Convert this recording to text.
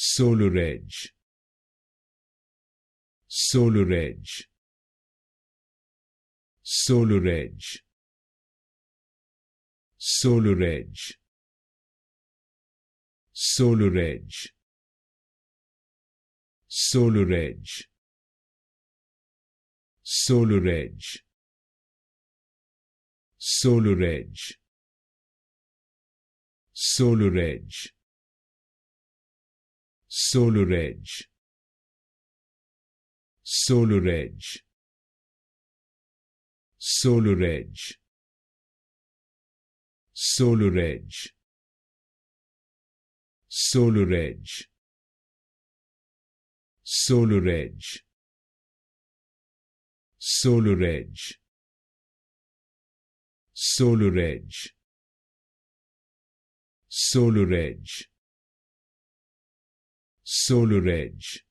SolarEdge, SolarEdge, SolarEdge, SolarEdge, SolarEdge, SolarEdge, SolarEdge, SolarEdge, SolarEdge, SolarEdge, SolarEdge, SolarEdge, SolarEdge, SolarEdge, SolarEdge, SolarEdge, SolarEdge, SolarEdge, SolarEdge,